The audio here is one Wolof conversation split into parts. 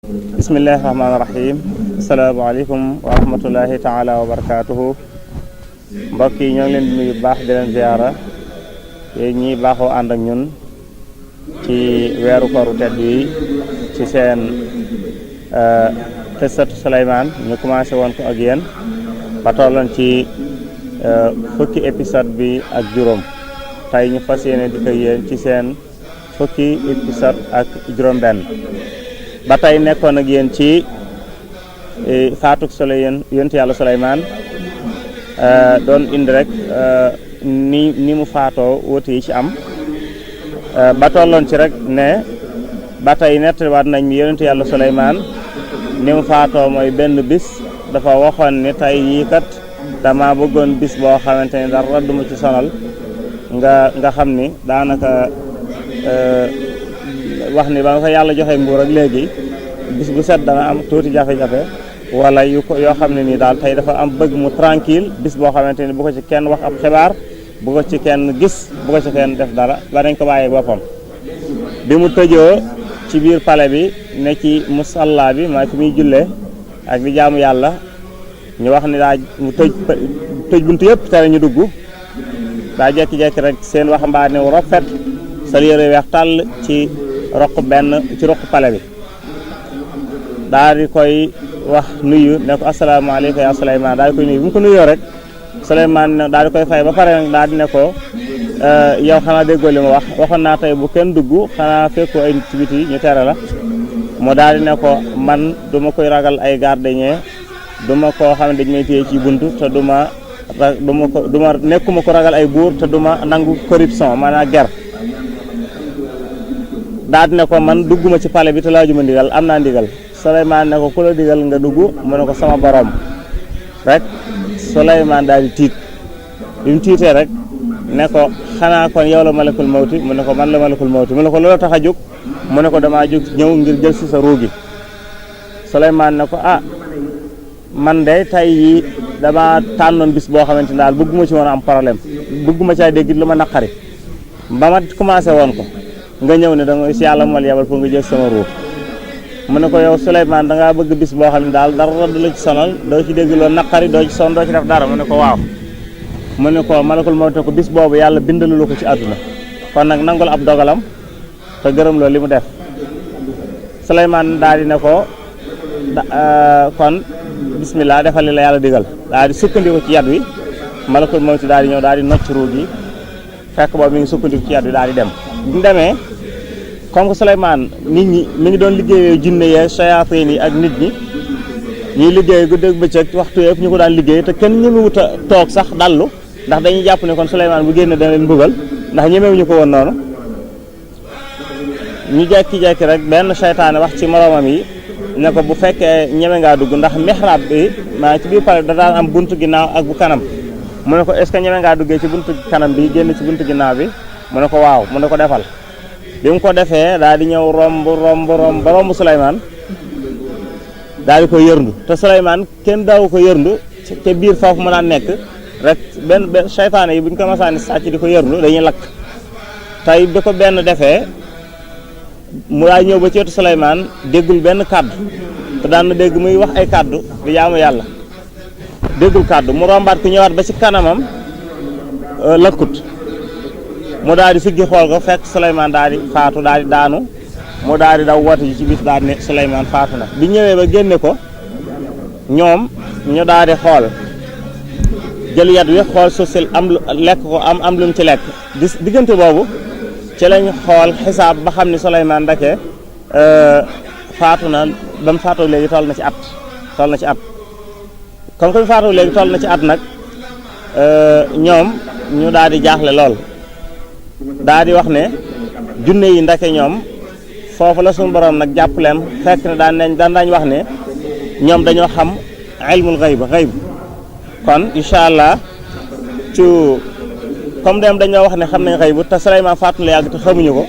bismillahi rahmaani rahim. asalaamaaleykum wa rahmatullahi taala wa barakaatuhu. mbokk yi ñoo ngi leen di nuyu baax di leen ziyaara yéen ñi baaxoo ànd ak ñun ci weeru kooru tedd yi ci seen xissatu Souleyman ñu commencé woon ko ak yéen ba tolloon ci fukki épisode bi ak juróom. tey ñu fas yéene di ko yéen ci seen fukki épisode ak juróom benn ba tey nekkoon ak yéen ci faatuk yonent yàlla Souleyman doon indi rek ni mu faatoo wuute yi ci am ba tolloon ci rek ne ba tey nettaliwaat nañ mi yonent yàlla Souleyman ni mu faatoo mooy benn bis dafa waxoon ni tey yii kat dama bëggoon bis boo xamante ni dara duma ci sonal nga xam ni daanaka wax ni ba nga ko yàlla joxe nguur ak léegi bis bu set dana am tuuti jafe-jafe wala yoo xam ne nii daal tey dafa am bëgg mu tranquille bis boo xamante ni bu ko ci kenn wax ab xibaar bu ko ci kenn gis bu ko ci kenn def dara ba dañ ko bàyyee boppam bi mu tëjoo ci biir palais bi ne ci musalla bi maa fi muy jullee ak di jaamu yàlla ñu wax ni daa mu tëj buntu yëpp tere ñu dugg daa jekki-jekki rek seen waxambaane wu rafet sol yére weex tàll ci roq palais bi daal di koy wax nuyu ne ko asalaamaaleykum ya Souleyman daal di koy nuyu bu mu ko nuyoo rek Souleyman daal di koy fay ba pare nag daal di ne ko yow xanaa déggoo li ma waxoon naa tey bu kenn dugg xanaa fekkoo ay ci biti ñu tere la mu daal di ne ko man duma koy ragal ay gardien duma koo xam ne dañ may téye ci buntu te duma nekkuma ko ragal ay buur te duma nangu corruption maanaam ger daal di ne ko man dugguma ci palais bi te laajuma ndigal am naa ndigal Souleyman ne ko ku la digal nga dugg mu ne ko sama borom rek Souleyman daal di tiit bi mu tiitee rek ne ko xanaa kon yow la malakul mawti mu ne ko man la malakul mawti mu ne ko loola tax a jóg mu ne ko damaa jóg ñëw ngir jël si sa ruugi Souleyman ne ko man de tey yi dama tànnoon bis boo xamante ni daal bëgguma ci woon am problème bëgguma caa dégg lu ma naqari ba ma commencé woon ko nga ñëw ne danga si yàlla mal yebal pour nga jël sama ruux mu ne ko yow Souleyman dangaa bëgg bis boo xam ne daal dara du la ci sonal doo ci dégg loo naqari doo ci son doo ci def dara mu ne ko waaw mu ne ko malakul mawti ko bis boobu yàlla bindalu ko ci àdduna kon nag nangul ab dogalam te gërëm loolu li mu def Souleyman daal di ne ko kon bismillah defal li la yàlla digal daal di sukkandiku ci yat wi malakul mawti daal di ñëw daal di nocc ruug yi fekk boobu mi ngi sukkandiku ci yat wi daal di dem bu mu demee comme que Souleyman nit ñi mi ngi doon liggéeyee jinne yee sayaatiin yi ak nit ñi ñuy liggéey guddeeg bëccëg waxtu yëpp ñu ko daan liggéey te kenn ñemewut a toog sax dallu ndax dañuy jàpp ne kon Souleyman bu génne dana leen mbugal ndax ñemewuñu ko woon noonu ñu jekki-jekki rek benn seytaane wax ci moroomam yi ne ko bu fekkee ñeme ngaa dugg ndax mihrab bi maa ci biir pare da daan am buntu ginnaaw ak bu kanam mu ne ko est-ce que ñeme ngaa duggee ci buntu kanam bi génn ci buntu ginnaaw bi mu ne ko waaw mu ne ko defal bi mu ko defee daal di ñëw romb Souleyman daal di ko yërndu te Souleyman kenn daawu ko yërndu te biir foofu mu daan nekk rek benn seytaane yi bu ñu ko masaani sàcc di ko yërndu dañuy lakk tey bi ko benn defee mu daal ñëw ba ci wetu Souleyman déggul benn kàddu te daan na dégg muy wax ay kàddu di jaamu yàlla déggul kàddu mu rombaat ku ñëwaat ba ci kanamam lakkut mu daal di siggi xool ko fekk Souleyman daal di faatu daal di daanu mu daal di daw woote ji ci bis daal di ne Souleyman faatu na bi ñëwee ba génne ko ñoom ñu daal di xool jël yat wi xool suuf si am lekk ko am lu mu ci lekk diggante boobu ci lañ xool xisaab ba xam ni Souleyman ndake faatu na ba mu faatoo léegi toll na ci at comme que mu faatoo léegi toll na ci at nag ñoom ñu daal di jaaxle lool daal di wax ne junne yi ndake ñoom foofu la suñu borom nag jàpp leen fekk ne daan wax ne ñoom dañoo xam ilmul xayb kon incha allah ci comme dem dañoo wax ne xam nañ xayb te Souleyman faatu la yàgg te xamuñu ko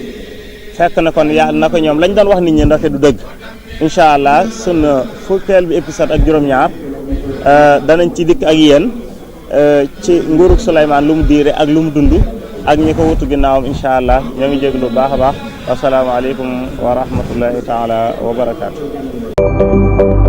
fekk na kon na ko ñoom lañ doon wax nit ñi ndake du dëgg incha allah sunu fukkeel bi épisode ak juróom-ñaar danañ ci dikk ak yéen ci nguurug Souleyman lu mu diire ak lu mu dund ak ñi ko wutu ginnaawam incha allah ñoo ngi jéglu baax a baax wasalaamaaleykum wa rahmatullahi taala wa barakaatu.